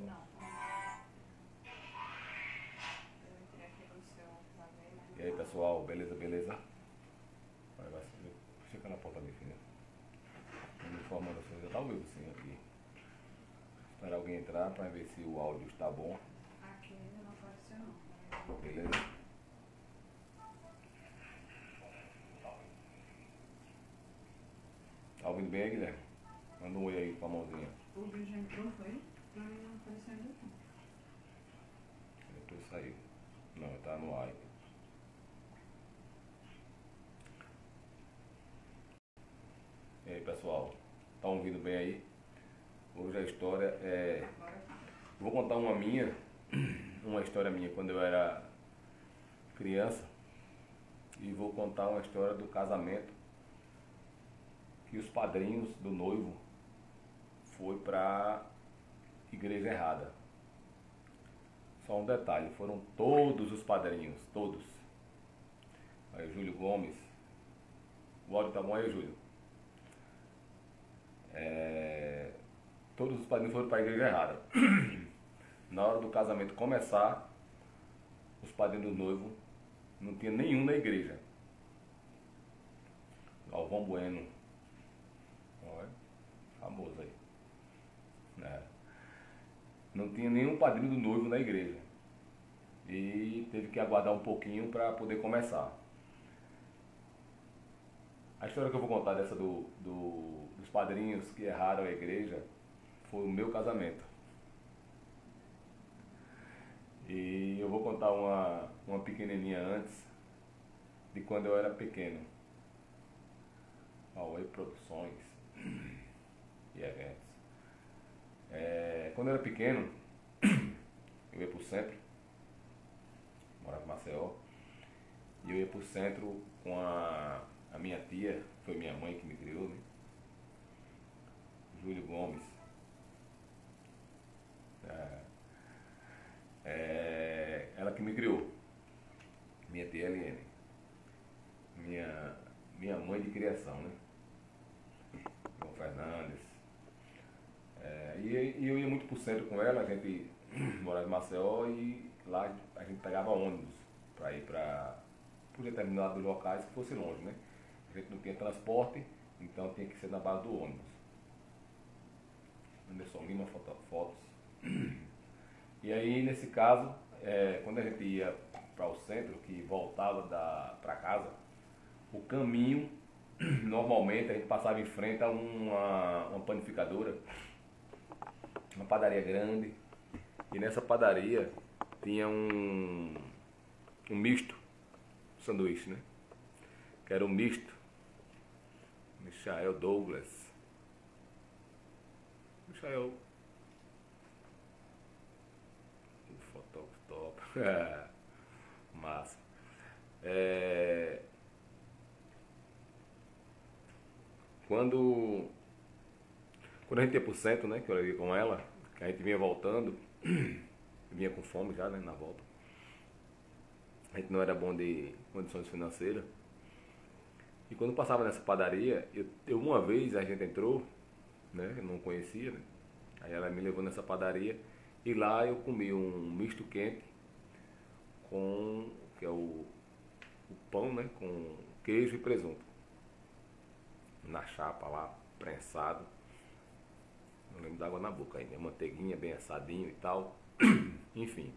pessoal. Não. Eu entrei aqui no seu pra ver, mas E aí, pessoal, beleza, beleza? Vai ser. Fica na porta ali, filha. Me informando assim, já tá ao vivo sim aqui. Esperar alguém entrar para ver se o áudio está bom. aqui ainda não apareceu não. Beleza? Tá ouvindo bem aí, Guilherme? Manda um oi aí com a mãozinha. O vídeo já entrou, foi? Pra mim não apareceu ainda não. Depois saiu. Não, tá no ar. E aí, pessoal? Tá ouvindo bem aí? Hoje a história é... Agora tá. Vou contar uma história minha quando eu era criança. E vou contar uma história do casamento que os padrinhos do noivo foi para igreja errada. Só um detalhe, foram todos os padrinhos, todos. Aí Júlio Gomes, o áudio tá bom aí, Júlio? Todos os padrinhos foram para a igreja errada. Na hora do casamento começar, os padrinhos do noivo não tinha nenhum na igreja. Galvão Bueno, olha, famoso aí. Não tinha nenhum padrinho do noivo na igreja. E teve que aguardar um pouquinho para poder começar. A história que eu vou contar dessa dos padrinhos que erraram a igreja foi o meu casamento. E eu vou contar uma pequenininha antes de quando eu era pequeno. Huawei Produções e eventos. Quando eu era pequeno, eu ia pro centro, morava em Maceió, e eu ia pro centro com a minha tia, foi minha mãe que me criou, né? Júlio Gomes. Ela que me criou, minha tia Eliane, minha mãe de criação, né? João Fernandes. E eu ia muito pro centro com ela, a gente morava em Maceió e lá a gente pegava ônibus para ir para determinados locais que fosse longe, né? A gente não tinha transporte, então tinha que ser na base do ônibus. Anderson Lima, fotos. E aí, nesse caso, quando a gente ia para o centro, que voltava para casa, o caminho, normalmente a gente passava em frente a uma panificadora, uma padaria grande, e nessa padaria tinha um misto, sanduíche, né? Que era um misto. Michael Douglas. Michael. O fotógrafo. Massa. Quando a gente ia pro centro, né? Que eu ia com ela, que a gente vinha voltando, vinha com fome já, né? Na volta. A gente não era bom de condições financeiras. E quando passava nessa padaria, uma vez a gente entrou, né? Eu não conhecia, né? Aí ela me levou nessa padaria e lá eu comi um misto quente que é o pão, né? Com queijo e presunto. Na chapa lá, prensado. Não lembro da água na boca ainda. Manteiguinha bem assadinho e tal. Enfim.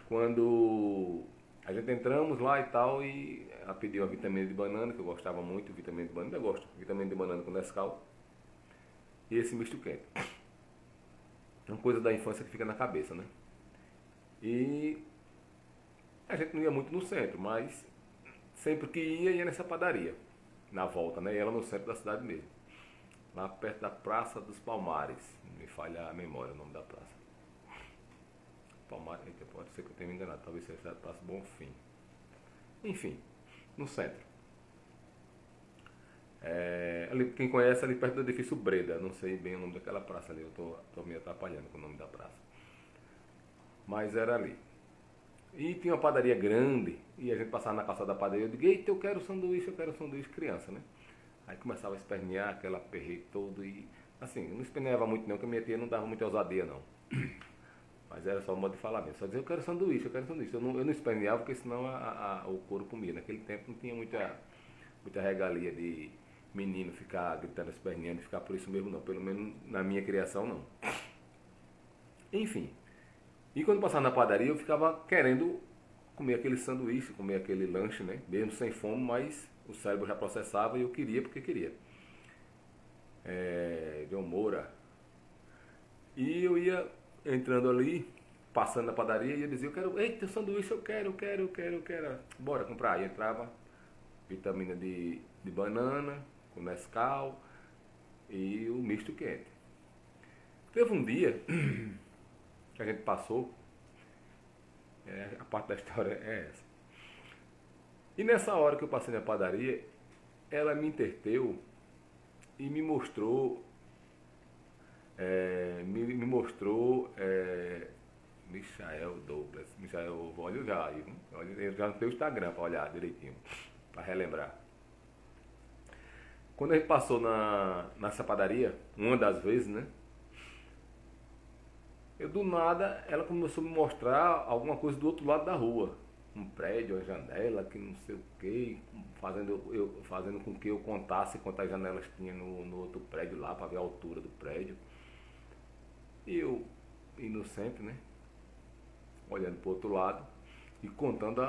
Quando a gente entramos lá e tal, e ela pediu a vitamina de banana, que eu gostava muito, vitamina de banana, eu gosto, vitamina de banana com Nescau, e esse misto quente. É uma coisa da infância que fica na cabeça, né? E a gente não ia muito no centro, mas sempre que ia nessa padaria, na volta, né? E ela no centro da cidade mesmo, lá perto da Praça dos Palmares, não me falha a memória o nome da praça. Palmares, pode ser que eu tenha me enganado, talvez seja a Praça Bonfim. Enfim, no centro. Ali, quem conhece, ali perto do edifício Breda, não sei bem o nome daquela praça ali, eu tô me atrapalhando com o nome da praça. Mas era ali. E tinha uma padaria grande, e a gente passava na calçada da padaria, eu digo, eita, eu quero sanduíche, criança, né? Aí começava a espernear, aquela aperreio todo, e assim, não esperneava muito não, porque minha tia não dava muita ousadia não. Mas era só um modo de falar mesmo. Só dizia, eu quero sanduíche, eu quero sanduíche. Eu não esperneava porque senão o couro comia. Naquele tempo não tinha muita regalia de menino ficar gritando, esperneando e ficar por isso mesmo não. Pelo menos na minha criação não. Enfim. E quando passava na padaria eu ficava querendo comer aquele sanduíche, comer aquele lanche, né? Mesmo sem fome, mas o cérebro já processava e eu queria porque queria. John Moura. E eu ia entrando ali, passando na padaria, e eu dizia, eu quero, eita, sanduíche, eu quero. Bora comprar. Aí entrava vitamina de banana, com Nescau e o misto quente. Teve um dia que a gente passou, a parte da história é essa. E nessa hora que eu passei na padaria, ela me entreteu e me mostrou Michael Douglas. Michael, olha já aí, eu já não tenho o Instagram para olhar direitinho, para relembrar. Quando a gente passou nessa padaria, uma das vezes, né? Do nada, ela começou a me mostrar alguma coisa do outro lado da rua. Um prédio, uma janela, que não sei o que, fazendo com que eu contasse quantas janelas tinha no outro prédio lá, para ver a altura do prédio. E eu, inocente, né? Olhando para o outro lado e contando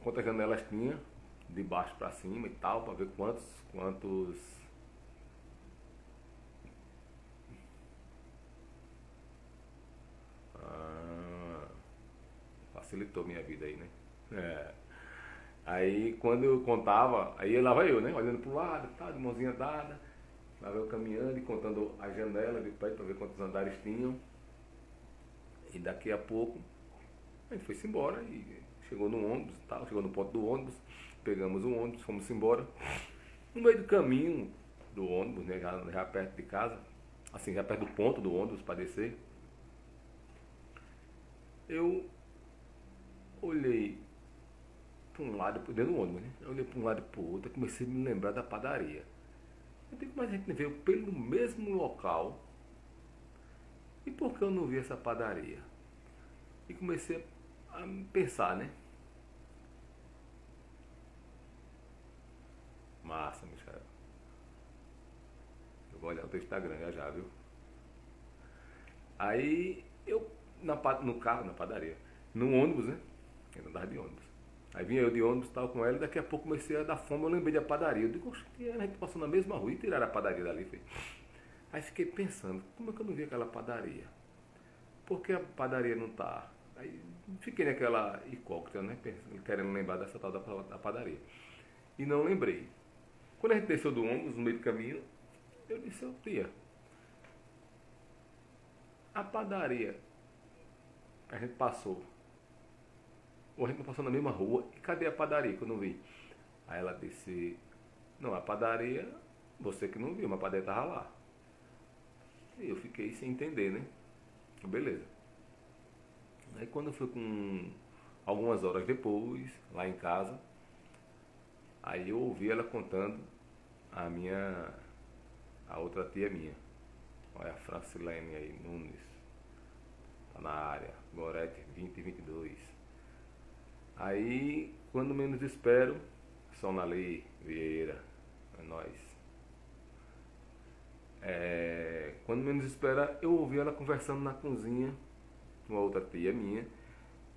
quantas janelas tinha, de baixo para cima e tal, para ver quantos facilitou minha vida aí, né? Aí quando eu contava, aí lá vai eu, né? Olhando pro lado, tá, de mãozinha dada, lá vai eu caminhando e contando a janela de prédio para ver quantos andares tinham. E daqui a pouco a gente foi-se embora e chegou no ônibus, tal, chegou no ponto do ônibus, pegamos o ônibus, fomos embora. No meio do caminho do ônibus, né, já perto de casa, assim, já perto do ponto do ônibus para descer, eu olhei para um lado, dentro do ônibus, né? Eu olhei para um lado e para o outro, comecei a me lembrar da padaria. Eu digo, mas a gente veio pelo mesmo local, e por que eu não vi essa padaria? E comecei a pensar, né? Massa, Michael. Eu vou olhar o teu Instagram já, viu? Aí eu, no carro, na padaria, no ônibus, né? Eu andava de ônibus. Aí vinha eu de ônibus, estava com ela, e daqui a pouco comecei a dar fome, eu lembrei da padaria. Eu digo, oxe, a gente passou na mesma rua e tiraram a padaria dali. Aí fiquei pensando, como é que eu não vi aquela padaria? Por que a padaria não está? Aí fiquei naquela incógnita, né? Querendo lembrar dessa tal da padaria. E não lembrei. Quando a gente desceu do ônibus, no meio do caminho, eu disse, tia, a padaria a gente passou, ou a gente não passou na mesma rua, e cadê a padaria que eu não vi? Aí ela disse, não, a padaria, você que não viu, mas a padaria estava lá. E eu fiquei sem entender, né? Beleza. Aí quando eu fui com algumas horas depois, lá em casa, aí eu ouvi ela contando a outra tia minha. Olha a Francilene aí, Nunes. Tá na área. Gorete 2022. Aí, quando menos espero, Sonali Vieira. É nóis. Quando menos espera, eu ouvi ela conversando na cozinha com uma outra tia minha.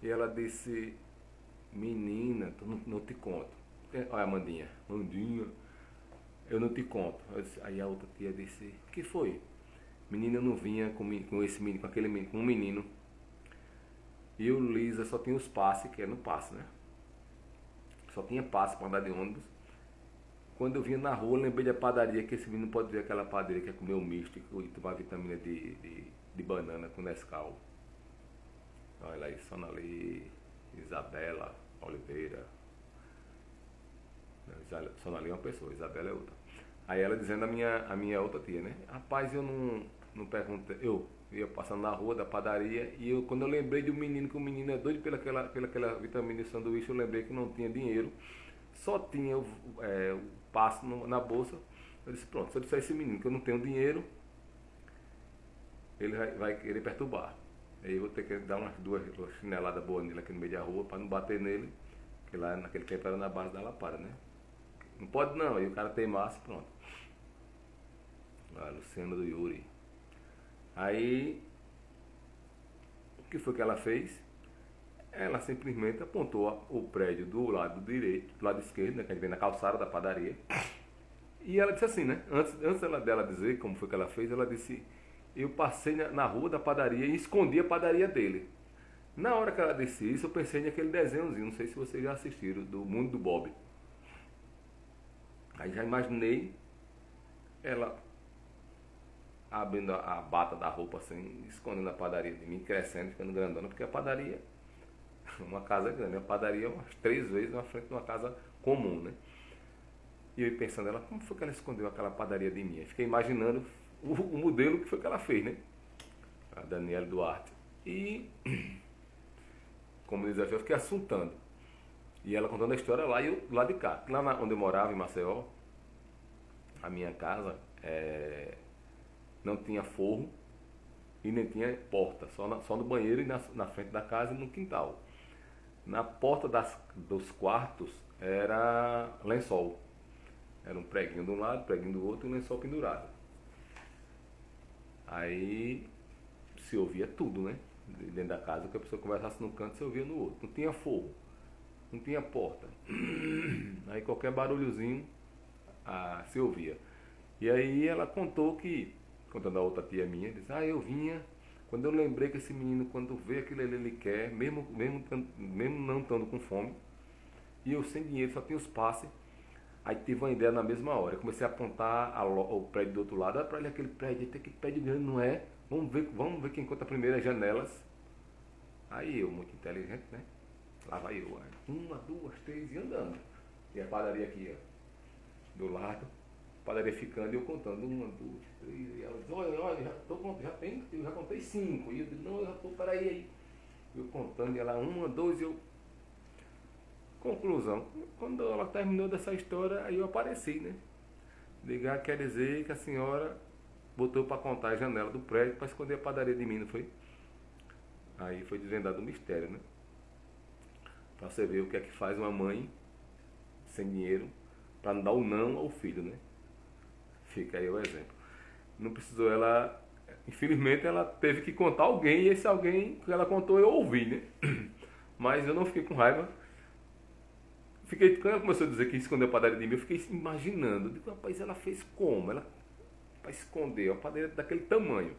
E ela disse, menina, não te conto. Olha a Mandinha, eu não te conto. Aí a outra tia disse, o que foi? Menina, eu não vinha com esse menino, com um menino. E o Lisa só tinha os passes, que é no passe, né? Só tinha passe para andar de ônibus. Quando eu vinha na rua, eu lembrei da padaria, que esse menino pode ver aquela padaria que é comer um misto e tomar vitamina de banana com Nescau. Olha aí, Sonali, Isabela Oliveira. Sonali é uma pessoa, Isabela é outra. Aí ela dizendo a minha outra tia, né? Rapaz, eu não perguntei. Eu ia passando na rua da padaria e quando eu lembrei de um menino, que o menino é doido pelaquela vitamina de sanduíche, eu lembrei que não tinha dinheiro. Só tinha o passe na bolsa. Eu disse, pronto, se eu disser a esse menino que eu não tenho dinheiro, ele vai querer perturbar. Aí eu vou ter que dar umas duas chineladas boas nele aqui no meio da rua para não bater nele, porque lá naquele tempo era na base da lapada, né? Não pode não, aí o cara tem massa e pronto. A Luciana do Yuri. Aí, o que foi que ela fez? Ela simplesmente apontou o prédio do lado direito, do lado esquerdo, né, que a gente vê na calçada da padaria. E ela disse assim, né? Antes dela dizer como foi que ela fez, ela disse: eu passei na rua da padaria e escondi a padaria dele. Na hora que ela disse isso, eu pensei naquele desenhozinho, não sei se vocês já assistiram, do Mundo do Bob. Aí já imaginei ela abrindo a bata da roupa assim, escondendo a padaria de mim, crescendo, ficando grandona, porque a padaria, uma casa grande, a padaria é umas 3 vezes na frente de uma casa comum, né? E eu pensando, ela, como foi que ela escondeu aquela padaria de mim? Eu fiquei imaginando o modelo que foi que ela fez, né? A Daniela Duarte. E, como diz, eu fiquei assuntando. E ela contando a história lá e eu lá de cá. Lá onde eu morava, em Maceió, a minha casa não tinha forro e nem tinha porta, só no banheiro e na frente da casa e no quintal. Na porta dos quartos era lençol. Era um preguinho de um lado, preguinho do outro e um lençol pendurado. Aí se ouvia tudo, né? Dentro da casa, que a pessoa conversasse num canto, se ouvia no outro. Não tinha forro, não tinha porta. Aí qualquer barulhozinho se ouvia. E aí ela contou que, contando a outra tia minha, disse: eu vinha, quando eu lembrei que esse menino, quando vê aquilo ali, ele quer, mesmo não estando com fome, e eu sem dinheiro, só tinha os passes. Aí tive uma ideia na mesma hora. Eu comecei a apontar o prédio do outro lado. Olha para ali aquele prédio, tem que prédio grande, não é? Vamos ver quem conta primeiro as janelas. Aí eu, muito inteligente, né? Lá vai eu. 1, 2, 3 e andando. E a padaria aqui, ó, do lado. Padaria ficando e eu contando. 1, 2, 3. E ela diz: olha, eu já contei 5. E eu digo: não, eu já estou, peraí aí. Eu contando e ela 1, 2 e eu. Conclusão, quando ela terminou dessa história, aí eu apareci, né? Ligar quer dizer que a senhora botou para contar a janela do prédio para esconder a padaria de mim, não foi? Aí foi desvendado o mistério, né? Para você ver o que é que faz uma mãe sem dinheiro para não dar o não ao filho, né? Fica aí o exemplo. Não precisou ela, infelizmente ela teve que contar alguém e esse alguém que ela contou eu ouvi, né? Mas eu não fiquei com raiva. Quando ela começou a dizer que escondeu a padaria de mim, eu fiquei imaginando. Digo: rapaz, ela fez como? Ela para esconder a padaria daquele tamanho.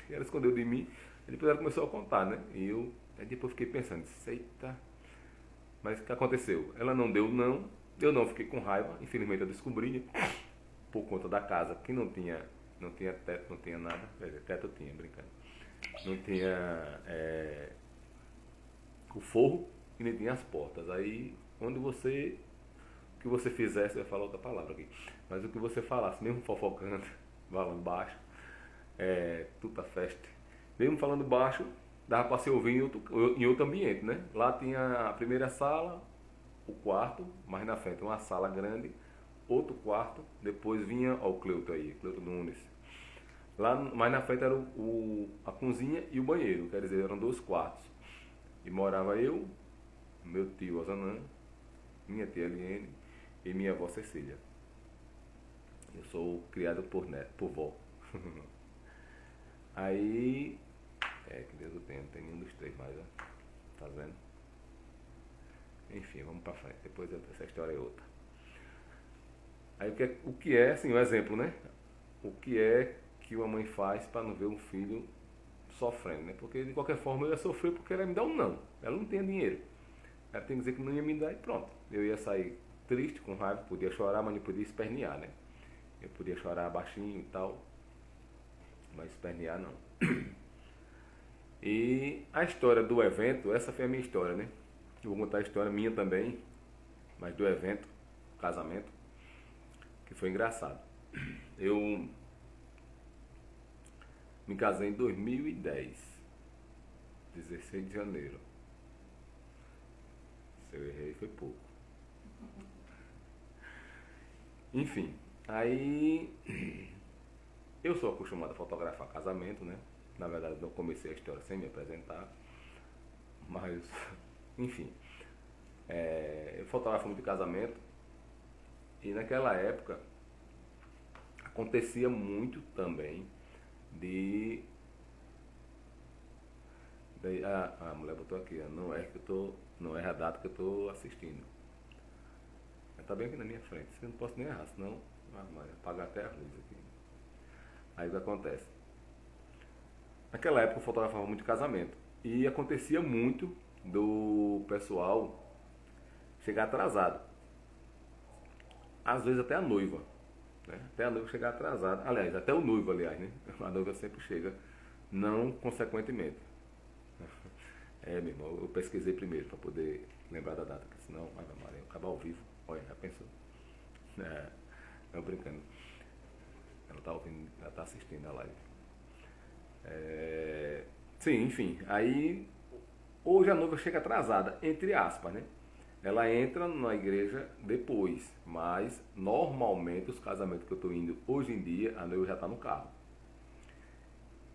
E ela escondeu de mim. E depois ela começou a contar, né? E aí depois fiquei pensando: eita. Mas o que aconteceu? Ela não deu não. Eu não fiquei com raiva. Infelizmente eu descobri, por conta da casa, que não tinha teto, não tinha nada. Teto eu tinha, brincando. Não tinha o forro e nem tinha as portas. Aí onde o que você fizesse, eu ia falar outra palavra aqui, mas o que você falasse, mesmo fofocando, falando baixo, tuta festa, mesmo falando baixo, dava para se ouvir em outro ambiente, né? Lá tinha a primeira sala, o quarto, mais na frente uma sala grande, outro quarto, depois vinha o Cleuto Nunes. Lá mais na frente era a cozinha e o banheiro, quer dizer, eram 2 quartos. E morava eu, meu tio Ozanã, minha tia Eliene e minha avó Cecília. Eu sou criado por vó. Aí, que Deus o tenha, não tem nenhum dos 3 mais, ó. Tá vendo? Enfim, vamos pra frente, depois essa história é outra. Aí o que é, assim, um exemplo, né? O que é que uma mãe faz para não ver um filho sofrendo, né? Porque de qualquer forma eu ia sofrer porque ela ia me dar um não. Ela não tinha dinheiro. Ela tem que dizer que não ia me dar e pronto. Eu ia sair triste, com raiva, podia chorar, mas não podia espernear, né? Eu podia chorar baixinho e tal, mas espernear não. E a história do evento, essa foi a minha história, né? Eu vou contar a história minha também, mas do evento, casamento, que foi engraçado. Eu me casei em 2010, 16 de janeiro. Se eu errei, foi pouco. Enfim, aí eu sou acostumado a fotografar casamento, né? Na verdade, eu comecei a história sem me apresentar, mas, enfim, eu fotografo muito casamento e naquela época acontecia muito também a mulher botou aqui, ó, não é a data que eu estou assistindo. Tá bem aqui na minha frente, eu não posso nem errar, senão vai apagar até a luz aqui. Aí o que acontece? Naquela época eu fotografava muito casamento e acontecia muito do pessoal chegar atrasado. Às vezes até a noiva, né? Até a noiva chegar atrasada. Aliás, até o noivo, aliás, né? A noiva sempre chega, não consequentemente. Meu irmão, eu pesquisei primeiro para poder lembrar da data, porque senão, Maria, eu acabar ao vivo. Olha, já pensou? Não brincando. Ela tá ouvindo, ela tá assistindo a live. Sim, enfim. Aí, hoje a noiva chega atrasada, entre aspas, né? Ela entra na igreja depois, mas normalmente os casamentos que eu estou indo hoje em dia, a noiva já está no carro.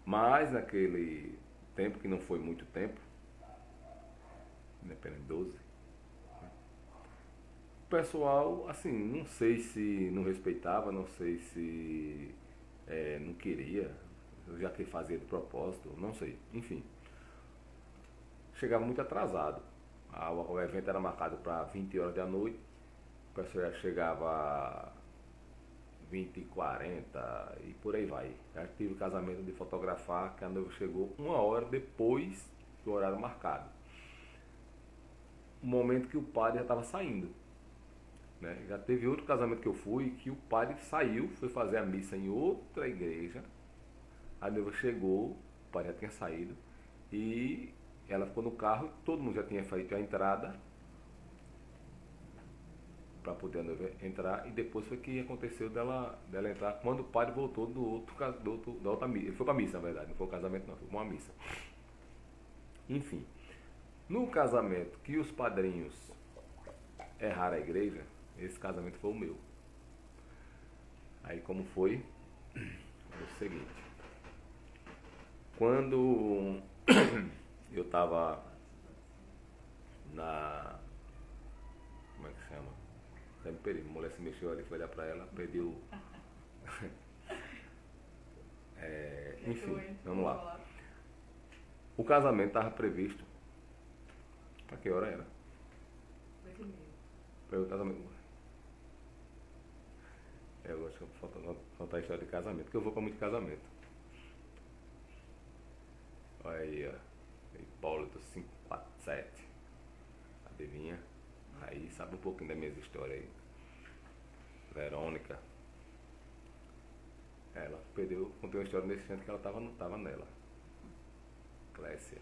Mas naquele tempo, que não foi muito tempo, apenas 12, o pessoal, assim, não sei se não respeitava, não sei se não queria, já que fazia de propósito, não sei, enfim. Chegava muito atrasado. O evento era marcado para 20 horas da noite, o pessoal já chegava 20h40 e por aí vai. Já tive casamento de fotografar que a noiva chegou 1 hora depois do horário marcado. O momento que o padre já estava saindo. Né? Já teve outro casamento que eu fui que o padre saiu, foi fazer a missa em outra igreja. A noiva chegou, o padre já tinha saído e ela ficou no carro, todo mundo já tinha feito a entrada para poder a noiva entrar e depois foi que aconteceu dela entrar quando o padre voltou da outra missa. Ele foi para a missa, na verdade, não foi um casamento não, foi uma missa. Enfim, no casamento que os padrinhos erraram a igreja, esse casamento foi o meu. Aí como foi? É o seguinte. Quando eu estava como é que chama? Até me perdi, a mulher se mexeu ali, foi olhar pra ela, perdeu. Enfim, vamos lá. O casamento estava previsto. Pra que hora era? 8h30. Para o casamento. Eu gosto de contar a história de casamento, porque eu vou para muito casamento. Olha aí, ó. Hipólito 547. Adivinha? Aí sabe um pouquinho das minhas histórias aí. Verônica. Ela perdeu, contei uma história nesse instante que ela não tava nela. Clécia.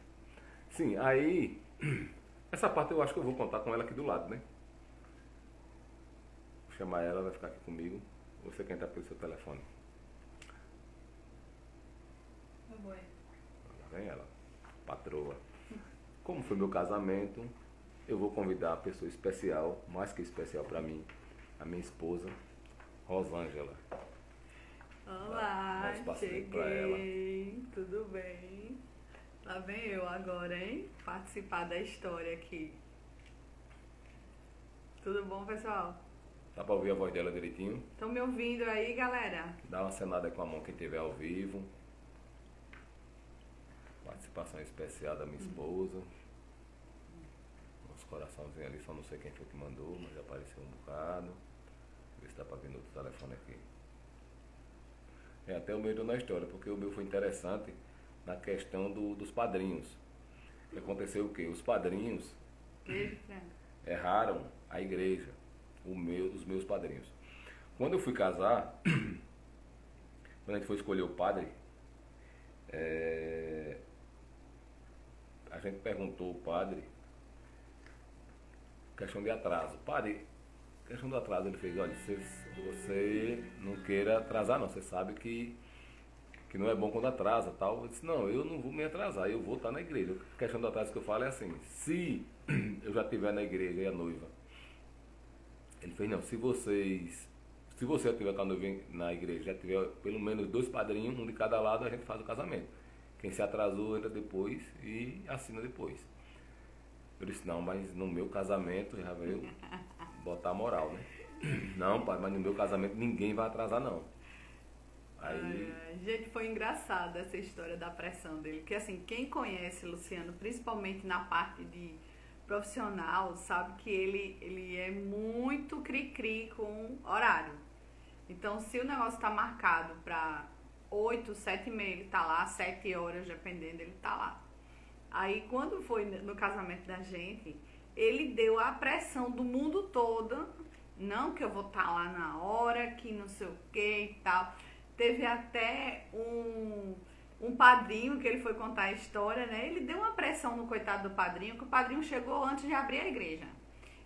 Sim, aí. Essa parte eu acho que eu vou contar com ela aqui do lado, né? Vou chamar ela, vai ficar aqui comigo. Você quer entrar pelo seu telefone. Eu vou. Lá vem ela, patroa. Como foi meu casamento, eu vou convidar a pessoa especial, mais que especial para mim, a minha esposa, Rosângela. Olá, cheguei, tudo bem? Lá vem eu agora, hein? Participar da história aqui. Tudo bom, pessoal? Dá para ouvir a voz dela direitinho? Estão me ouvindo aí, galera? Dá uma acenada com a mão quem estiver ao vivo. Participação especial da minha esposa. Nosso coraçãozinho ali, só não sei quem foi que mandou, mas já apareceu um bocado. Ver se dá para ver no outro telefone aqui. Até o meio na história, porque o meu foi interessante na questão dos padrinhos. Aconteceu o quê? Os padrinhos erraram a igreja, os meus padrinhos. Quando eu fui casar, quando a gente foi escolher o padre, a gente perguntou ao padre, questão de atraso. Padre, questão do atraso, ele fez, olha, você não queira atrasar não, você sabe que não é bom quando atrasa, tal. Eu disse, não, eu não vou me atrasar, eu vou estar na igreja. A questão do atraso que eu falo é assim, se eu já estiver na igreja e a noiva, ele fez, não, se você estiver com a noiva na igreja, já tiver pelo menos 2 padrinhos, um de cada lado, a gente faz o casamento. Quem se atrasou entra depois e assina depois. Eu disse, não, mas no meu casamento já veio botar moral, né? Não, pai, mas no meu casamento ninguém vai atrasar, não. Aí... Gente, foi engraçada essa história da pressão dele. Porque assim, quem conhece Luciano, principalmente na parte de profissional, sabe que ele é muito cri-cri com horário. Então, se o negócio tá marcado para 8, 7 e meia, ele tá lá, 7 horas, dependendo, ele tá lá. Aí, quando foi no casamento da gente, ele deu a pressão do mundo todo. Não, que eu vou estar lá na hora, que não sei o que e tal. Teve até um padrinho que ele foi contar a história, né? Ele deu uma pressão no coitado do padrinho, que o padrinho chegou antes de abrir a igreja.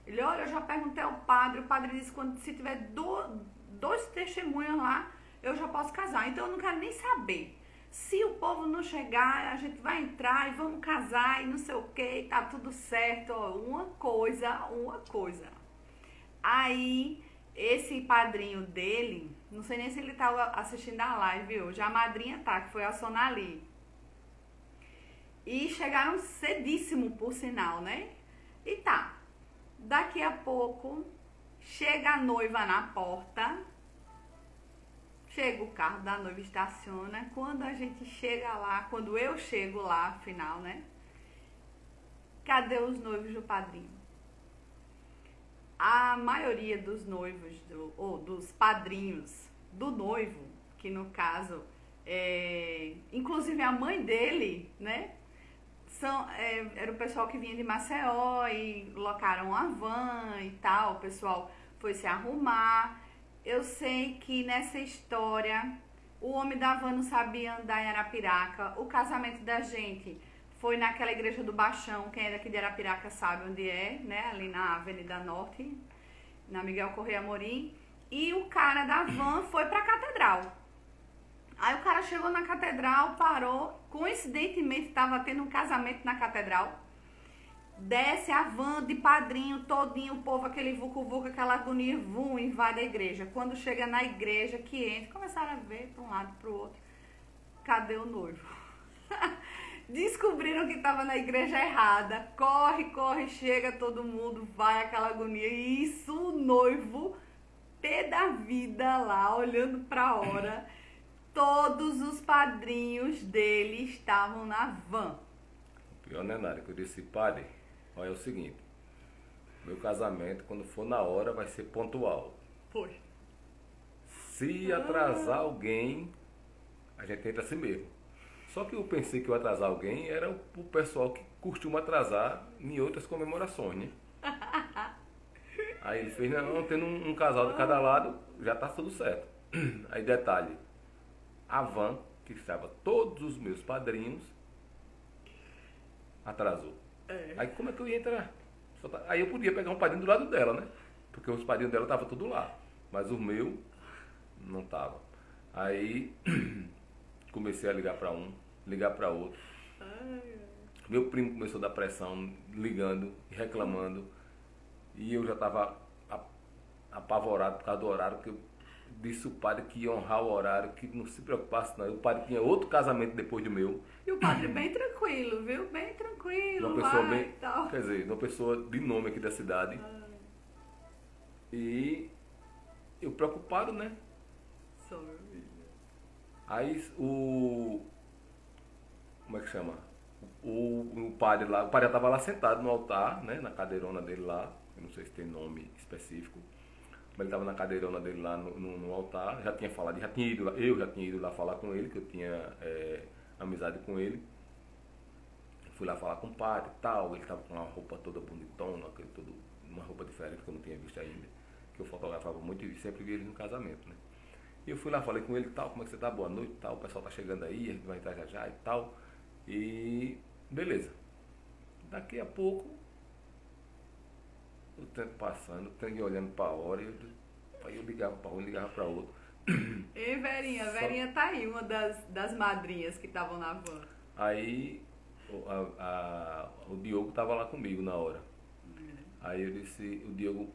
Ele, olha, eu já perguntei ao padre, o padre disse que se tiver dois testemunhos lá, eu já posso casar. Então eu não quero nem saber. Se o povo não chegar, a gente vai entrar e vamos casar e não sei o que, tá tudo certo. Ó, uma coisa. Aí, esse padrinho dele, não sei nem se ele tava assistindo a live hoje, a madrinha tá, que foi a Sonali. E chegaram cedíssimo, por sinal, né? E tá, daqui a pouco, chega a noiva na porta, chega o carro da noiva, estaciona. Quando a gente chega lá, quando eu chego lá, afinal, né? Cadê os noivos do padrinho? A maioria dos noivos, ou dos padrinhos do noivo, que no caso, inclusive a mãe dele, né? Era o pessoal que vinha de Maceió e locaram a van e tal, o pessoal foi se arrumar. Eu sei que nessa história, o homem da van não sabia andar em Arapiraca, o casamento da gente foi naquela igreja do Baixão, quem é daqui de Arapiraca sabe onde é, né? Ali na Avenida Norte, na Miguel Correia Amorim. E o cara da van foi pra catedral. Aí o cara chegou na catedral, parou, coincidentemente estava tendo um casamento na catedral. Desce a van de padrinho todinho, o povo, aquele vucu-vucu, aquela agonia, invade a igreja. Quando chega na igreja, que entra, começaram a ver para um lado e para o outro. Cadê o noivo? Descobriram que estava na igreja errada. Corre, chega todo mundo, vai aquela agonia. E isso, o noivo, pé da vida lá, olhando para a hora. Todos os padrinhos dele estavam na van. Pior, né, Nara? Que eu disse, padre, olha, é o seguinte. Meu casamento, quando for na hora, vai ser pontual. Foi. Se atrasar alguém, a gente entra assim mesmo. Só que eu pensei que eu atrasar alguém era o pessoal que costuma atrasar em outras comemorações, né? Aí ele fez, não, tendo um casal de cada lado, já tá tudo certo. Aí detalhe, a van, que estava todos os meus padrinhos, atrasou. Aí como é que eu ia entrar? Aí eu podia pegar um padrinho do lado dela, né? Porque os padrinhos dela estavam tudo lá. Mas o meu não tava. Aí comecei a ligar para um, ligar para outro. Meu primo começou a dar pressão, ligando e reclamando. E eu já estava apavorado por causa do horário, que eu disse o padre que ia honrar o horário, que não se preocupasse não. O padre tinha outro casamento depois do meu. E o padre bem tranquilo, viu? Bem tranquilo, Uma pessoa vai bem, e tal. quer dizer, uma pessoa de nome aqui da cidade. E eu preocupado, né? Aí como é que chama? O padre lá, o padre já estava lá sentado no altar, né? Na cadeirona dele lá. Eu não sei se tem nome específico. Mas ele estava na cadeirona dele lá no altar. Já tinha falado, eu já tinha ido lá falar com ele, que eu tinha amizade com ele. Fui lá falar com o padre e tal. Ele estava com uma roupa toda bonitona, uma roupa diferente que eu não tinha visto ainda. Que eu fotografava muito e sempre vi ele no casamento, né? E eu fui lá, falei com ele e tal, como é que você tá? Boa noite e tal, o pessoal tá chegando aí, a gente vai entrar já já e tal. E beleza. Daqui a pouco, o tempo passando, o trem olhando pra hora, aí eu ligava pra um, ligava pra outro. E Verinha, Verinha tá aí, uma das madrinhas que estavam na van. Aí o Diogo tava lá comigo na hora. Aí eu disse, o Diogo,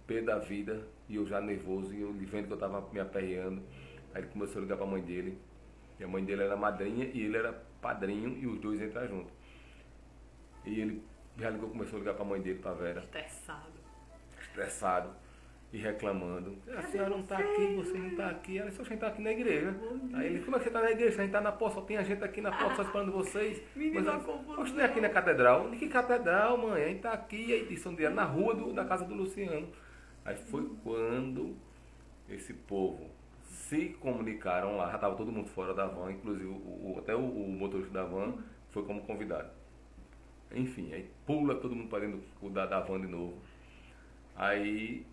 pé da vida, e eu já nervoso, e eu vendo que eu tava me aperreando. Aí ele começou a ligar pra mãe dele. E a mãe dele era madrinha e ele era padrinho e os dois entraram juntos. E ele já ligou, começou a ligar pra mãe dele, pra Vera, estressado e reclamando. A senhora não tá aqui, você não tá aqui. Ela disse, a gente tá aqui na igreja. Aí ele, como é que você tá na igreja? A gente tá na porta, só tem a gente aqui na porta só esperando vocês. Menina, Mas, confusão. poxa, não é aqui na catedral. Que catedral, mãe? A gente tá aqui, aí disse um dia, na rua da casa do Luciano. Aí foi quando esse povo se comunicaram lá, já estava todo mundo fora da van, inclusive até o motorista da van foi como convidado. Enfim, aí pula todo mundo para dentro da van de novo. Aí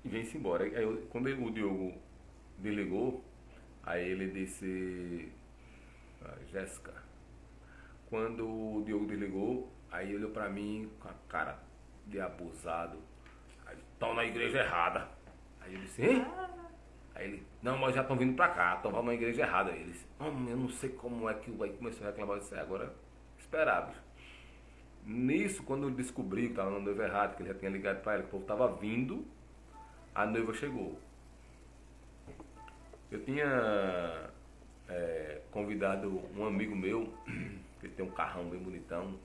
vem-se embora. Aí, quando o Diogo desligou, aí ele disse, Jéssica, quando o Diogo desligou, aí olhou para mim com a cara de abusado. Aí, estão na igreja errada. Aí eu disse, hein? Aí ele, não, mas já estão vindo pra cá, estão na igreja errada. Aí ele disse, eu não sei como é que o Bahia começou a reclamar disso aí, agora esperava. Nisso, quando eu descobri que estava na noiva errada, que ele já tinha ligado para ela, que o povo estava vindo, a noiva chegou. Eu tinha convidado um amigo meu, que tem um carrão bem bonitão,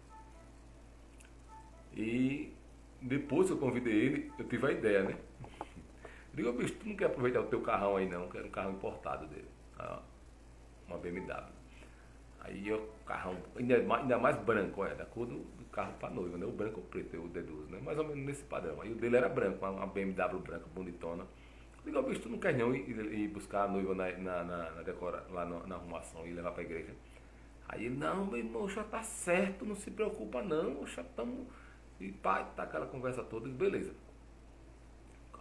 e depois que eu convidei ele, eu tive a ideia, né? Eu digo, bicho, tu não quer aproveitar o teu carrão aí não, que era um carrão importado dele, uma BMW. Aí o carrão, ainda mais branco, da cor do carro para noiva, né? O branco ou o preto, eu deduzo, né? Mais ou menos nesse padrão. Aí o dele era branco, uma BMW branca, bonitona. Eu digo, bicho, tu não quer não ir buscar a noiva na decora, lá na arrumação e levar para a igreja? Aí ele, não, meu irmão, já tá certo, não se preocupa não, já estamos... E pá, tá aquela conversa toda, e beleza.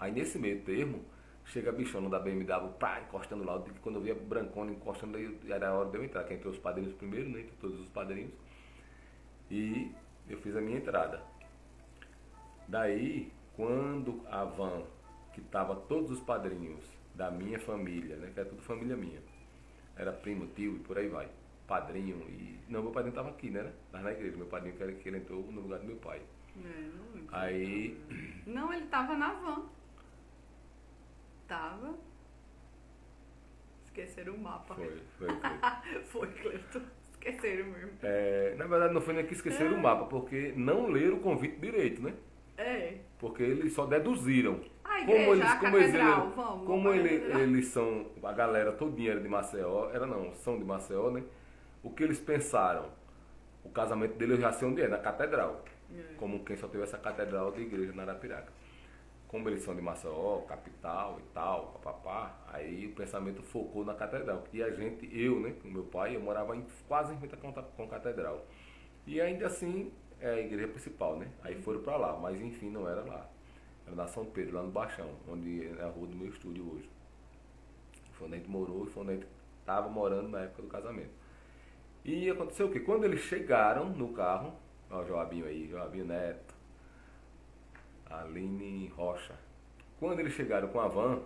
Aí nesse meio termo, chega a bichona da BMW, pá, encostando lá. Quando eu via brancona encostando, aí era a hora de eu entrar, que entrou os padrinhos primeiro, né? Entre todos os padrinhos. E eu fiz a minha entrada. Daí, quando a van, que tava todos os padrinhos da minha família, né? Que era tudo família minha. Era primo, tio e por aí vai. Padrinho e... Não, meu padrinho tava aqui, né? Tava na igreja. Meu padrinho, que ele entrou no lugar do meu pai. Aí... Não, ele tava na van. Tava. Esqueceram o mapa. Foi, Cleiton. Esqueceram mesmo. Na verdade, não foi nem que esqueceram o mapa, porque não leram o convite direito, né? Porque eles só deduziram. A igreja, Eles são, a galera todinha era de Maceió, são de Maceió, né? O que eles pensaram? O casamento dele eu já sei onde é, na catedral. Como quem só teve essa catedral de igreja na Arapiraca. Como eles são de Maceió, capital e tal, papapá, aí o pensamento focou na catedral. E eu, né, com meu pai, eu morava quase em frente com a catedral. E ainda assim, é a igreja principal, né? Aí foram pra lá, mas enfim, não era lá. Era na São Pedro, lá no Baixão, onde é a rua do meu estúdio hoje. Foi onde a gente morou e foi onde a gente estava morando na época do casamento. E aconteceu o quê? Quando eles chegaram no carro, ó o Joabinho aí, Joabinho Neto, Aline Rocha. Quando eles chegaram com a van,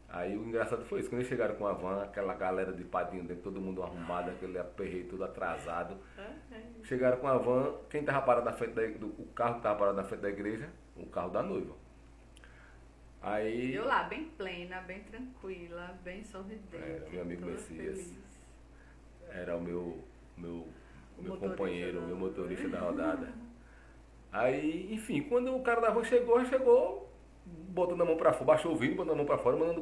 aí o engraçado foi isso, quando eles chegaram com a van, aquela galera de padrinho dentro, todo mundo arrumado, aquele aperreio todo atrasado. Chegaram com a van, quem tava parado na frente o carro que tava parado na frente da igreja, o carro da noiva. Aí... Eu lá, bem plena, bem tranquila, bem sorridente. Era meu amigo Messias. Feliz. Era o meu companheiro, o meu motorista da rodada. Aí, enfim, quando o cara da van chegou, botando a mão pra fora, baixou o vidro, botando a mão pra fora, mandando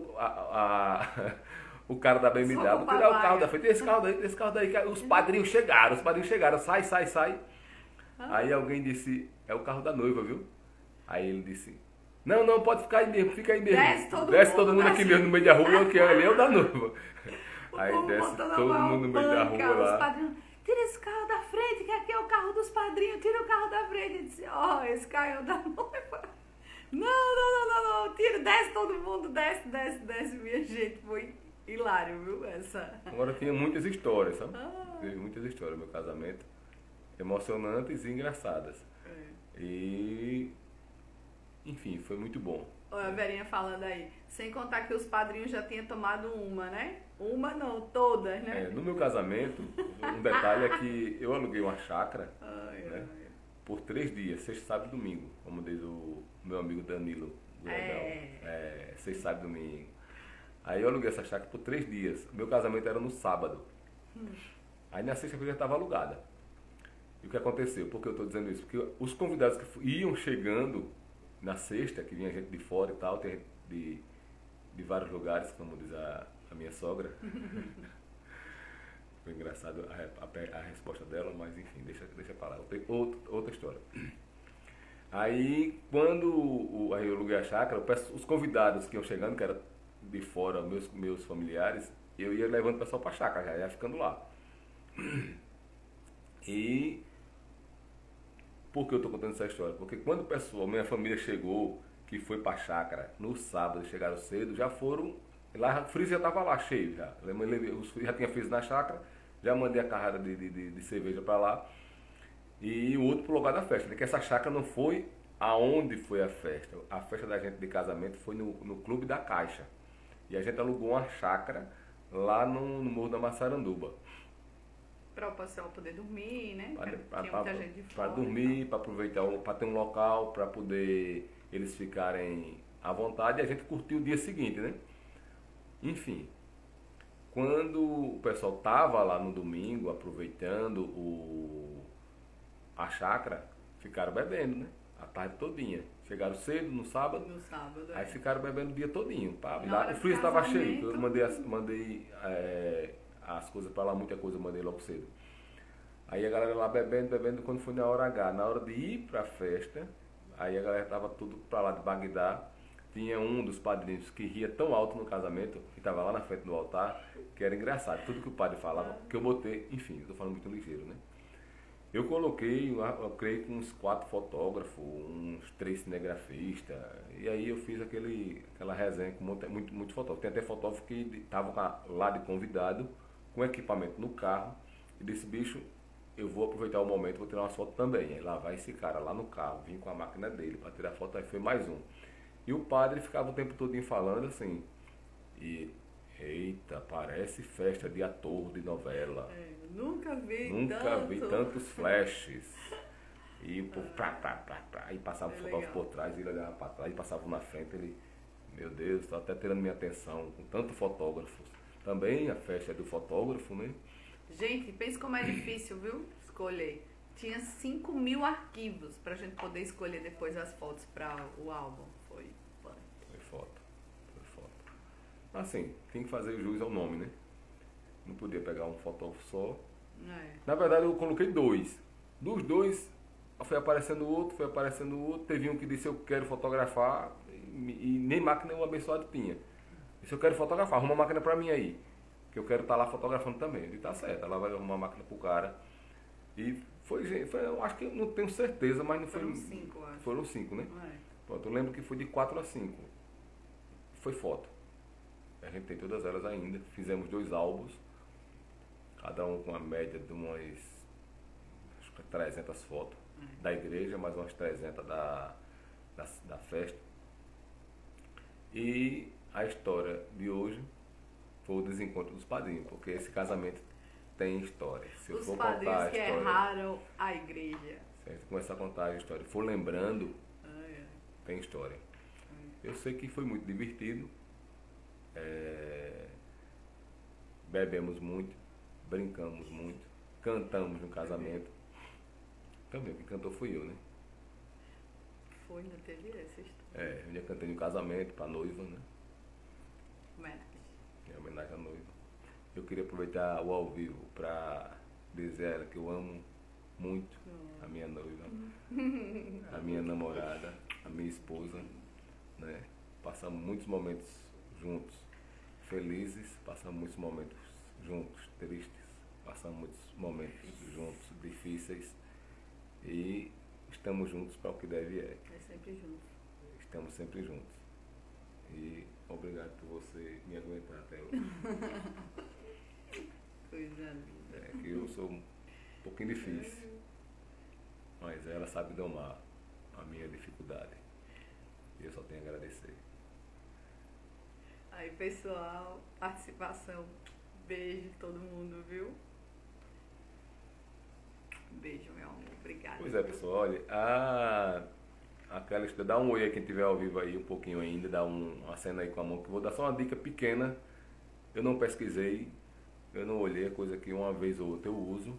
o cara da BMW tirar o carro da frente. Esse carro daí, os padrinhos chegaram, sai. Aí alguém disse, é o carro da noiva, viu? Aí ele disse, não, pode ficar aí mesmo, fica aí mesmo. Desce todo mundo aqui mesmo no meio da rua, que ali é o da noiva. Aí desce todo mundo no meio da rua lá. Tira esse carro da frente, que aqui é o carro dos padrinhos, tira o carro da frente. Ele disse, esse carro é o da noiva. Não, tira, desce todo mundo, desce, minha gente. Foi hilário, viu? Agora tinha muitas histórias, sabe? Teve muitas histórias no meu casamento, emocionantes e engraçadas. E, enfim, foi muito bom. Olha a Verinha falando aí, sem contar que os padrinhos já tinham tomado uma, né? Uma não, todas, né? No meu casamento, um detalhe é que eu aluguei uma chácara, né, por 3 dias, sexta, sábado e domingo, como diz o meu amigo Danilo. Sexta, sábado e domingo. Aí eu aluguei essa chácara por 3 dias. Meu casamento era no sábado. Aí na sexta-feira já estava alugada. E o que aconteceu? Por que eu estou dizendo isso? Porque os convidados que iam chegando na sexta, que vinha gente de fora e tal, tem gente de vários lugares, como diz a minha sogra. Foi engraçado a resposta dela, mas enfim, deixa pra lá. Outra história. Aí, quando aí eu aluguei a chácara, os convidados que iam chegando, que eram de fora, meus familiares, eu ia levando o pessoal pra chácara, já ia ficando lá. E por que eu estou contando essa história? Porque quando o pessoal, minha família chegou, que foi pra chácara no sábado, chegaram cedo, já foram. Lá o freezer já estava lá cheio já. Já tinha freezer na chácara, já mandei a carrada de cerveja para lá. E o outro pro lugar da festa, né? Que essa chácara não foi aonde foi a festa. A festa da gente de casamento foi no Clube da Caixa. E a gente alugou uma chácara lá no Morro da Massaranduba. Para o pessoal poder dormir, né? Para muita gente de fora. Para dormir, para aproveitar, para ter um local, para poder eles ficarem à vontade e a gente curtir o dia seguinte, né? Enfim, quando o pessoal tava lá no domingo aproveitando a chácara, ficaram bebendo, né? A tarde todinha. Chegaram cedo no sábado. No sábado, aí ficaram bebendo o dia todinho. O freezer estava cheio. Eu mandei as coisas para lá, muita coisa eu mandei logo cedo. Aí a galera lá bebendo, quando foi na hora H, na hora de ir pra festa, aí a galera tava tudo pra lá de Bagdá. Tinha um dos padrinhos que ria tão alto no casamento, que estava lá na frente do altar, que era engraçado. Tudo que o padre falava, que eu botei, enfim, eu tô falando muito ligeiro, né? Eu eu creio com uns 4 fotógrafos, uns 3 cinegrafistas, e aí eu fiz aquela resenha com muito fotógrafo. Tem até fotógrafo que estava lá de convidado, com equipamento no carro, e disse, bicho, eu vou aproveitar o momento, vou tirar umas fotos também. Aí lá vai esse cara lá no carro, vim com a máquina dele para tirar foto, aí foi mais um. E o padre ficava o tempo todo falando assim, eita, parece festa de ator de novela. Nunca vi tantos flashes. E o povo e passava o fotógrafo por trás, ele olhava para trás, e passava na frente, ele, meu Deus, está até tirando minha atenção, com tantos fotógrafos. Também a festa é do fotógrafo, né? Gente, pense como é difícil, viu? Escolher. Tinha 5.000 arquivos pra gente poder escolher depois as fotos para o álbum. Foi foto. Assim, tem que fazer jus ao nome, né? Não podia pegar um fotógrafo só. Na verdade, eu coloquei 2. Dos 2, foi aparecendo outro. Teve um que disse, eu quero fotografar, e nem máquina o abençoado tinha. Disse, eu quero fotografar, arruma uma máquina pra mim aí, que eu quero estar lá fotografando também. Ele tá certo, ela vai arrumar uma máquina pro cara. E foi, eu acho que, eu não tenho certeza, mas não foi... Foram 5, acho. Foram 5, né? Pronto, eu lembro que foi de 4 a 5. Foi foto. A gente tem todas elas ainda. Fizemos 2 álbuns, cada um com a média de umas, acho que 300 fotos da igreja, mais umas 300 da festa. E a história de hoje foi o desencontro dos padrinhos, porque esse casamento tem história. Se eu for contar a história, que erraram a igreja. Se a gente começar a contar a história e for lembrando, tem história. Eu sei que foi muito divertido. Bebemos muito, brincamos muito, cantamos no casamento. Também, quem cantou fui eu, né? Foi, não teve essa história. Eu já cantei no casamento pra noiva, né? Homenagem. Homenagem à noiva. Eu queria aproveitar o ao vivo pra dizer a ela que eu amo muito a minha noiva, a minha namorada, a minha esposa, né? Passamos muitos momentos juntos, felizes, passamos muitos momentos juntos, tristes, passamos muitos momentos juntos, difíceis, e estamos juntos para o que deve é. Sempre juntos. Estamos sempre juntos. E obrigado por você me aguentar até hoje. Coisa linda. Que eu sou um pouquinho difícil, mas ela sabe domar a minha dificuldade. E eu só tenho a agradecer. Aí, pessoal, participação. Beijo todo mundo, viu? Beijo, meu amor. Obrigada. Pois é, pessoal, olha, a aquela história, dá um oi aí quem tiver ao vivo aí um pouquinho ainda, dá uma cena aí com a mão, que eu vou dar só uma dica pequena. Eu não pesquisei, eu não olhei, a coisa que uma vez ou outra eu uso.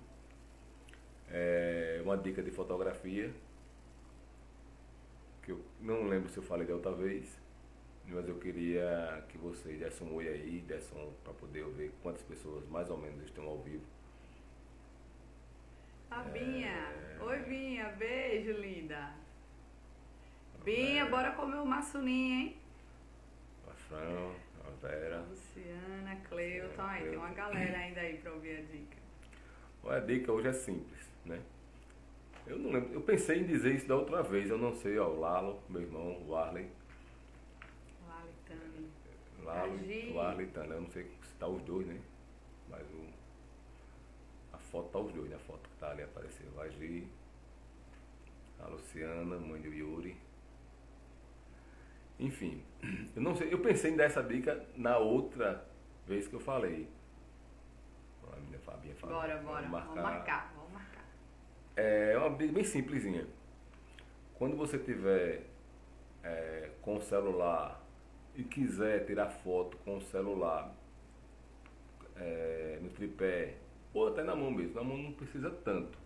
É uma dica de fotografia, que eu não lembro se eu falei da outra vez, mas eu queria que vocês dessem um oi aí, dessem para poder ver quantas pessoas mais ou menos estão ao vivo. A Binha. Oi, Binha. Beijo, linda. Binha, bora comer o maçuninho, hein? A Fran, a Vera. Luciana, Cleuton. Aí, tem uma galera ainda aí pra ouvir a dica. A dica hoje é simples, né? Eu não lembro, eu pensei em dizer isso da outra vez, eu não sei, ó, o Lalo, meu irmão, o Arley. Lalitane. Lalo, o Arley, Tana, eu não sei se tá os dois, né? Mas a foto tá os dois, né? A foto que tá ali apareceu. A Gi, a Luciana, mãe do Yuri. Enfim, eu não sei, eu pensei em dar essa dica na outra vez que eu falei. A minha Fabinha falou. Bora. Vamos marcar. É uma dica bem simplesinha. Quando você tiver com o celular e quiser tirar foto com o celular no tripé, ou até na mão mesmo, na mão não precisa tanto,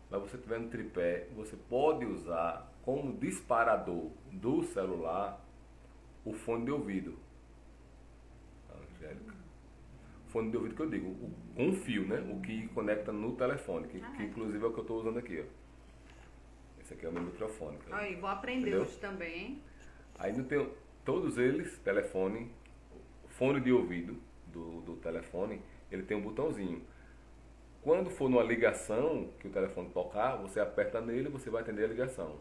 mas você tiver no tripé, você pode usar como disparador do celular o fone de ouvido. Angélica. Fone de ouvido que eu digo, com um fio, né? O que conecta no telefone, que inclusive é o que eu estou usando aqui, ó. Esse aqui é o meu microfone. Aí, vou aprender entendeu? hoje também, hein? Aí não tem todos eles, telefone, fone de ouvido do telefone, ele tem um botãozinho. Quando for numa ligação que o telefone tocar, você aperta nele e você vai atender a ligação.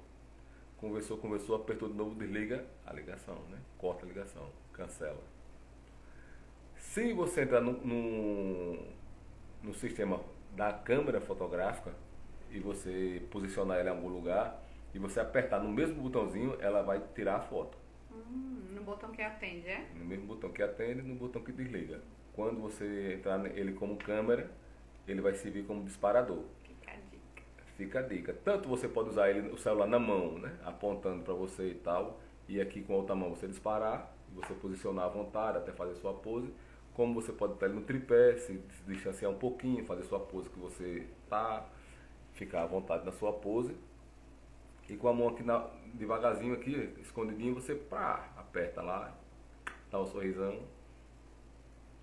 Conversou, apertou de novo, desliga a ligação, né? Corta a ligação, cancela. Se você entrar no sistema da câmera fotográfica e você posicionar ela em algum lugar e você apertar no mesmo botãozinho, ela vai tirar a foto. No botão que atende, é? No mesmo botão que atende e no botão que desliga. Quando você entrar ele como câmera, ele vai servir como disparador. Fica a dica. Tanto você pode usar o celular na mão, né? Apontando para você e tal, e aqui com a outra mão você disparar, você posicionar à vontade até fazer sua pose. Como você pode estar no tripé, se distanciar um pouquinho, fazer sua pose que você tá, ficar à vontade na sua pose. E com a mão aqui devagarzinho aqui, escondidinho, você aperta lá, dá um sorrisão,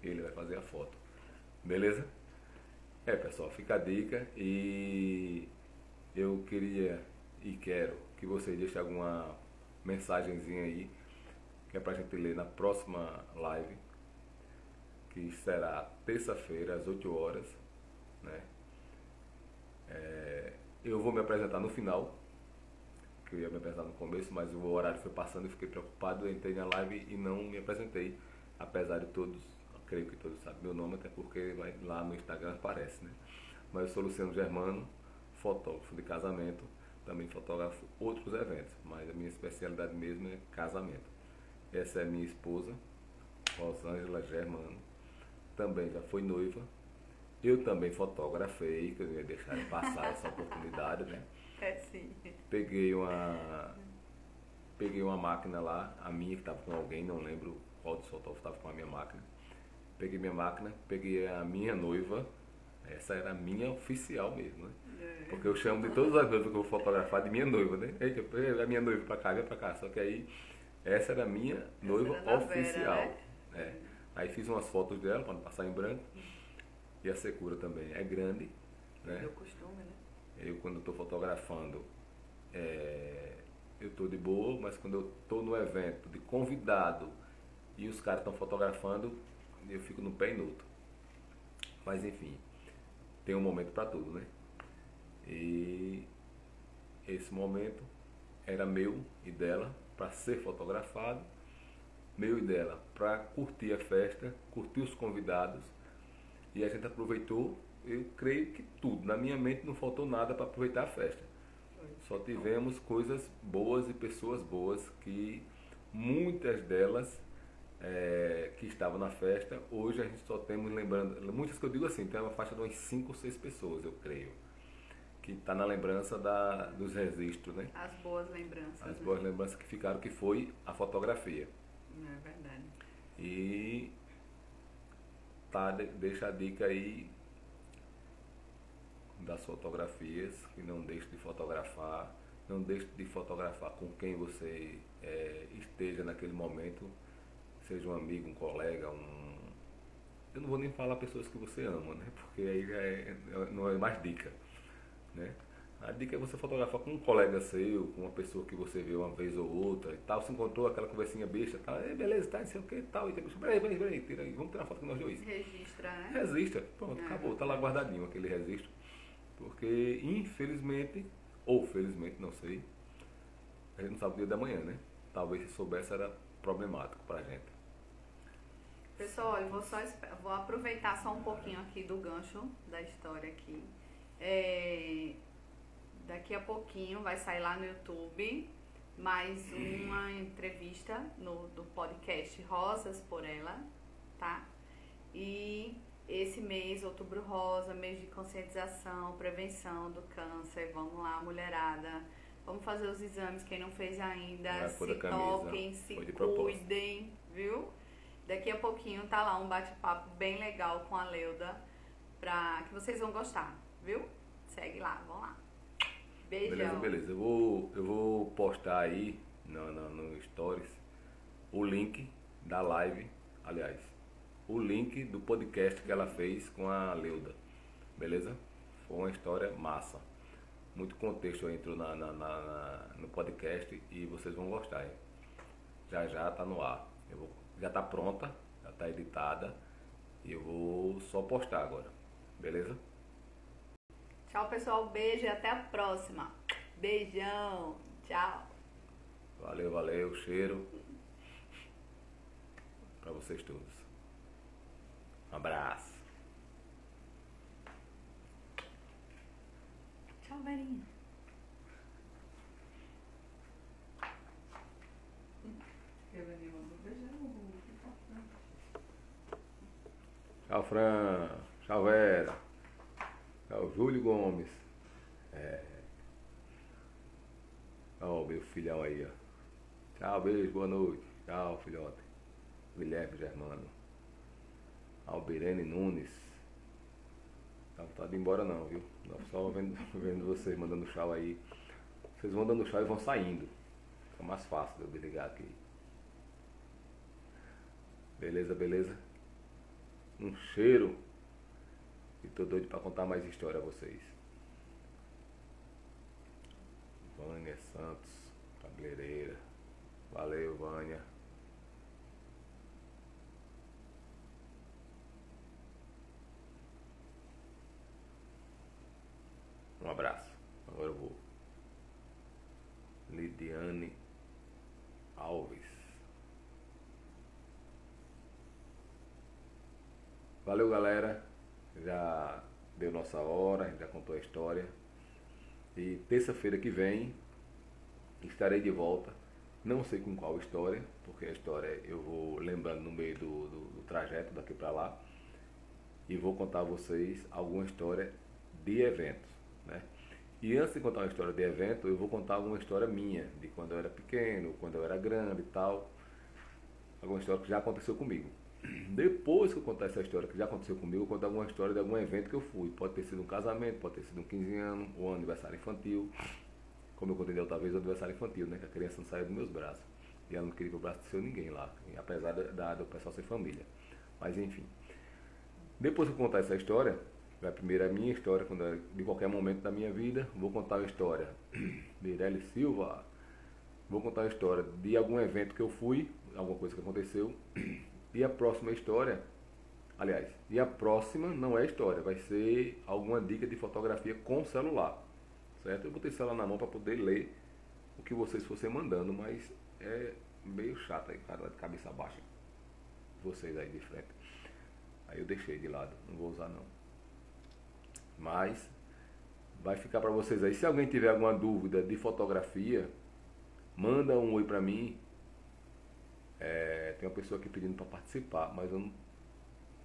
e ele vai fazer a foto. Beleza? Pessoal, fica a dica e eu queria e quero que vocês deixem alguma mensagenzinha aí, que é pra gente ler na próxima live, que será terça-feira, às 8 horas, né? Eu vou me apresentar no final, que eu ia me apresentar no começo, mas o horário foi passando e fiquei preocupado, eu entrei na live e não me apresentei, apesar de todos, eu creio que todos sabem meu nome, até porque lá no Instagram aparece, né? Mas eu sou Luciano Germano, fotógrafo de casamento, também fotografo outros eventos, mas a minha especialidade mesmo é casamento. Essa é minha esposa, Rosângela Germano, também já foi noiva. Eu também fotografei, que eu não ia deixar de passar essa oportunidade, né? Sim. Peguei uma máquina lá, a minha que estava com alguém, não lembro qual dos fotógrafos estava com a minha máquina. Peguei minha máquina, peguei a minha noiva, essa era a minha oficial mesmo, né? Porque eu chamo de todas as vezes que eu vou fotografar de minha noiva, né? Eita, a minha noiva pra cá, vem pra cá. Só que aí, essa era a minha noiva oficial. Vera, né? Aí fiz umas fotos dela para não passar em branco. E a secura também é grande, né? Eu costume, né? Eu quando estou fotografando, eu estou de boa, mas quando eu estou no evento de convidado e os caras estão fotografando, eu fico no pé inútil. Mas enfim, tem um momento para tudo, né? E esse momento era meu e dela para ser fotografado, meu e dela para curtir a festa, curtir os convidados, e a gente aproveitou, eu creio que tudo. Na minha mente não faltou nada para aproveitar a festa. Só tivemos coisas boas e pessoas boas, que muitas delas que estavam na festa, hoje a gente só temos lembrando, muitas que eu digo assim, tem uma faixa de umas 5 ou 6 pessoas, eu creio, que está na lembrança dos registros, né? As boas lembranças. As né? boas lembranças que ficaram, que foi a fotografia. É verdade. E deixa a dica aí das fotografias, que não deixe de fotografar, não deixe de fotografar com quem você esteja naquele momento, seja um amigo, um colega, eu não vou nem falar pessoas que você ama, né? Porque aí não é mais dica, né? A dica é você fotografar com um colega seu, com uma pessoa que você vê uma vez ou outra e tal, se encontrou aquela conversinha besta, tal, beleza, tá, não sei o que e tal, e depois, peraí, tira aí, vamos tirar uma foto com nós dois. Registra, né? Resista, pronto, acabou, tá lá guardadinho aquele registro. Porque infelizmente, ou felizmente, não sei, a gente não sabe o dia da manhã, né? Talvez se soubesse era problemático pra gente. Pessoal, eu vou aproveitar só um pouquinho aqui do gancho da história aqui. Daqui a pouquinho vai sair lá no YouTube mais uma entrevista do podcast Rosas por Ela, tá? E esse mês, Outubro Rosa, mês de conscientização, prevenção do câncer. Vamos lá, mulherada. Vamos fazer os exames, quem não fez ainda. Se toquem, se cuidem, viu? Daqui a pouquinho tá lá um bate-papo bem legal com a Leuda, que vocês vão gostar, viu? Segue lá, vamos lá. Beijão. Beleza. Eu vou postar aí no Stories o link da live, aliás, o link do podcast que ela fez com a Leuda, beleza? Foi uma história massa. Muito contexto entrou no podcast e vocês vão gostar, hein? Já tá no ar. Já tá pronta, já tá editada e eu vou só postar agora, beleza? Tchau, pessoal. Beijo e até a próxima. Beijão. Tchau. Valeu. Cheiro pra vocês todos. Um abraço. Tchau, Verinha. Tchau, Fran. Tchau, Vera. Tchau, Júlio Gomes. Ó, meu filhão aí, ó. Tchau, beijo, boa noite. Tchau, filhote. Guilherme Germano. Albirene Nunes. Não tá de ir embora não, viu? Não, só vendo vocês mandando tchau aí. Vocês vão dando tchau e vão saindo. Fica mais fácil de eu desligar aqui. Beleza? Um cheiro. E tô doido pra contar mais história a vocês. Vânia Santos, cabeleireira. Valeu, Vânia. Um abraço. Agora eu vou. Lidiane Alves. Valeu, galera. Já deu nossa hora, a gente já contou a história. E terça-feira que vem estarei de volta. Não sei com qual história, porque a história eu vou lembrando no meio do trajeto daqui para lá. E vou contar a vocês alguma história de eventos, né? E antes de contar uma história de evento, eu vou contar alguma história minha, de quando eu era pequeno, quando eu era grande e tal. Alguma história que já aconteceu comigo. Depois que eu contar essa história que já aconteceu comigo, eu vou contar alguma história de algum evento que eu fui. Pode ter sido um casamento, pode ter sido um 15 anos, um aniversário infantil. Como eu contei da outra vez, o aniversário infantil, né? Que a criança não saiu dos meus braços. E ela não queria que o braço de seu ninguém lá, apesar do pessoal ser família. Mas enfim. Depois que eu contar essa história, a primeira é a minha história, de qualquer momento da minha vida, vou contar a história de Ireli Silva. Vou contar a história de algum evento que eu fui, alguma coisa que aconteceu. E a próxima história, aliás, e a próxima não é história, vai ser alguma dica de fotografia com celular, certo? Eu botei o celular na mão para poder ler o que vocês fossem mandando, mas é meio chato aí, cara, de cabeça baixa, vocês aí de frente. Aí eu deixei de lado, não vou usar não. Mas vai ficar para vocês aí. Se alguém tiver alguma dúvida de fotografia, manda um oi para mim. Tem uma pessoa aqui pedindo para participar, mas eu não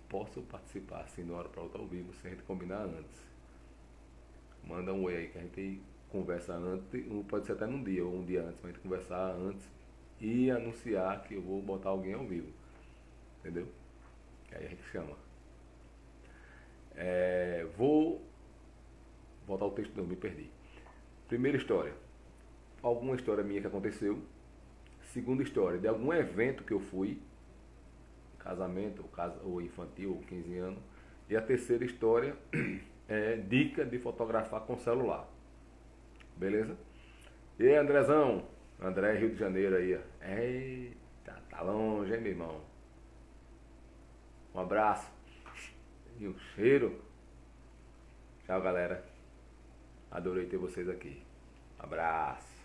posso participar assim de uma hora para outra ao vivo sem a gente combinar antes. Manda um oi aí que a gente conversa antes, pode ser até num dia ou um dia antes, pra gente conversar antes e anunciar que eu vou botar alguém ao vivo. Entendeu? Que aí a gente chama. Vou voltar ao texto, não, me perdi. Primeira história. Alguma história minha que aconteceu. Segunda história, de algum evento que eu fui. Casamento, ou infantil, ou 15 anos. E a terceira história é dica de fotografar com celular. Beleza? E aí, Andrezão? André, Rio de Janeiro aí, ó. Eita, tá longe, hein, meu irmão? Um abraço. E um cheiro. Tchau, galera. Adorei ter vocês aqui. Abraço.